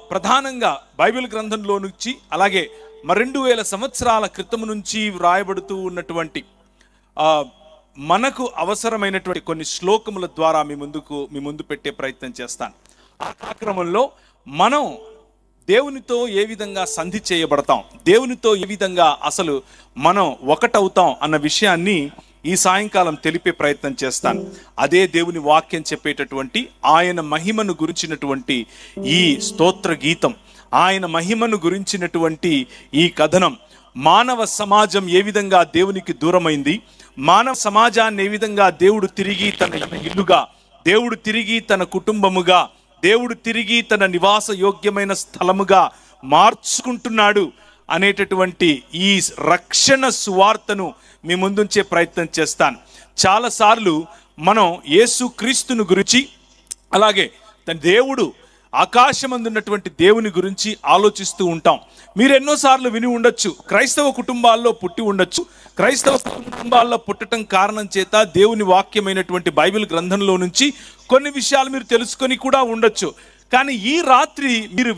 ప్రధానంగా బైబిల్ గ్రంథంలో నుంచి అలాగే 2000 సంవత్సరాల క్రితం నుంచి వ్రాయబడుతూ ఉన్నటువంటి మనకు అవసరమైనటువంటి కొన్ని శ్లోకముల ద్వారా మీ ముందు పెట్టే ప్రయత్నం చేస్తాను. ఆ కార్యక్రమంలో మనం దేవునితో ఏ విధంగా సంధి చేయబడతాం, దేవునితో ఏ విధంగా అసలు మనం ఒకటవుతాం అన్న విషయాన్ని ఈ సాయంకాలం తెలిపే ప్రయత్నం చేస్తాను. అదే దేవుని వాక్యం చెప్పేటటువంటి ఆయన మహిమను గురించినటువంటి ఈ స్తోత్ర గీతం, ఆయన మహిమను గురించినటువంటి ఈ కథనం, మానవ సమాజం ఏ విధంగా దేవునికి దూరమైంది, మానవ సమాజాన్ని ఏ విధంగా దేవుడు తిరిగి తన ఇల్లుగా, దేవుడు తిరిగి తన కుటుంబముగా, దేవుడు తిరిగి తన నివాస యోగ్యమైన స్థలముగా మార్చుకుంటున్నాడు అనేటటువంటి ఈ రక్షణ సువార్తను మీ ముందుంచే ప్రయత్నం చేస్తాను. చాలాసార్లు మనం యేసు క్రీస్తుని గురించి అలాగే తన దేవుడు ఆకాశమందున్నటువంటి దేవుని గురించి ఆలోచిస్తూ ఉంటాం. మీరు ఎన్నోసార్లు విని ఉండొచ్చు, క్రైస్తవ కుటుంబాల్లో పుట్టి ఉండొచ్చు. క్రైస్తవ కుటుంబాల్లో పుట్టడం కారణం చేత దేవుని వాక్యమైనటువంటి బైబిల్ గ్రంథంలో నుంచి కొన్ని విషయాలు మీరు తెలుసుకొని కూడా ఉండొచ్చు. కానీ ఈ రాత్రి మీరు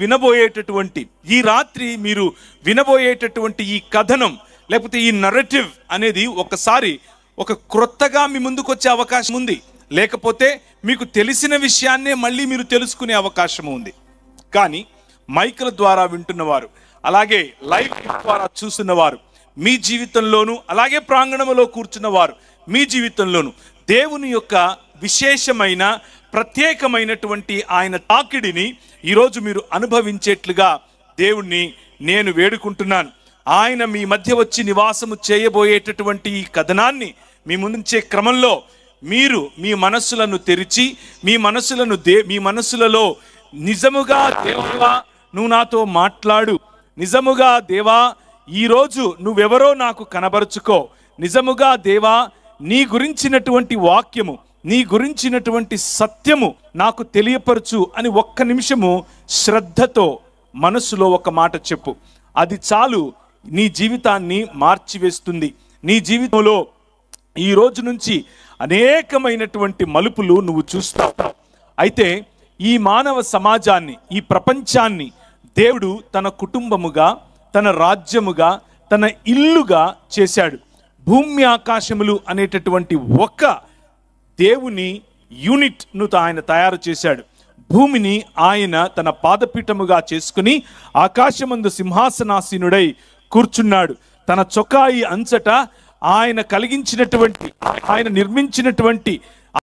వినబోయేటటువంటి ఈ కథనం లేకపోతే ఈ నరేటివ్ అనేది ఒకసారి ఒక క్రొత్తగా మీ ముందుకు వచ్చే అవకాశం ఉంది, లేకపోతే మీకు తెలిసిన విషయాన్నే మళ్ళీ మీరు తెలుసుకునే అవకాశం ఉంది. కానీ మైకుల ద్వారా వింటున్నవారు, అలాగే లైవ్ ద్వారా చూస్తున్నవారు, మీ జీవితంలోనూ అలాగే ప్రాంగణంలో కూర్చున్నవారు మీ జీవితంలోనూ దేవుని యొక్క విశేషమైన ప్రత్యేకమైనటువంటి ఆయన తాకిడిని ఈరోజు మీరు అనుభవించేట్లుగా దేవుణ్ణి నేను వేడుకుంటున్నాను. ఆయన మీ మధ్య వచ్చి నివాసము చేయబోయేటటువంటి ఈ కథనాన్ని మీ ముందుంచే క్రమంలో మీరు మీ మనస్సులను తెరిచి మీ మనస్సులలో నిజముగా దేవా నువ్వు నాతో మాట్లాడు, నిజముగా దేవా ఈరోజు నువ్వెవరో నాకు కనబరుచుకో, నిజముగా దేవా నీ గురించినటువంటి వాక్యము, నీ గురించినటువంటి సత్యము నాకు తెలియపరచు అని ఒక్క నిమిషము శ్రద్ధతో మనసులో ఒక మాట చెప్పు. అది చాలు, నీ జీవితాన్ని మార్చివేస్తుంది. నీ జీవితంలో ఈ రోజు నుంచి అనేకమైనటువంటి మలుపులు నువ్వు చూస్తావు. అయితే ఈ మానవ సమాజాన్ని, ఈ ప్రపంచాన్ని దేవుడు తన కుటుంబముగా, తన రాజ్యముగా, తన ఇల్లుగా చేశాడు. భూమి ఆకాశములు అనేటటువంటి ఒక దేవుని యూనిట్ను ఆయన తయారు చేశాడు. భూమిని ఆయన తన పాదపీఠముగా చేసుకుని ఆకాశమందు సింహాసనాసీనుడై కూర్చున్నాడు. తన చొక్కాయి అంచట ఆయన నిర్మించినటువంటి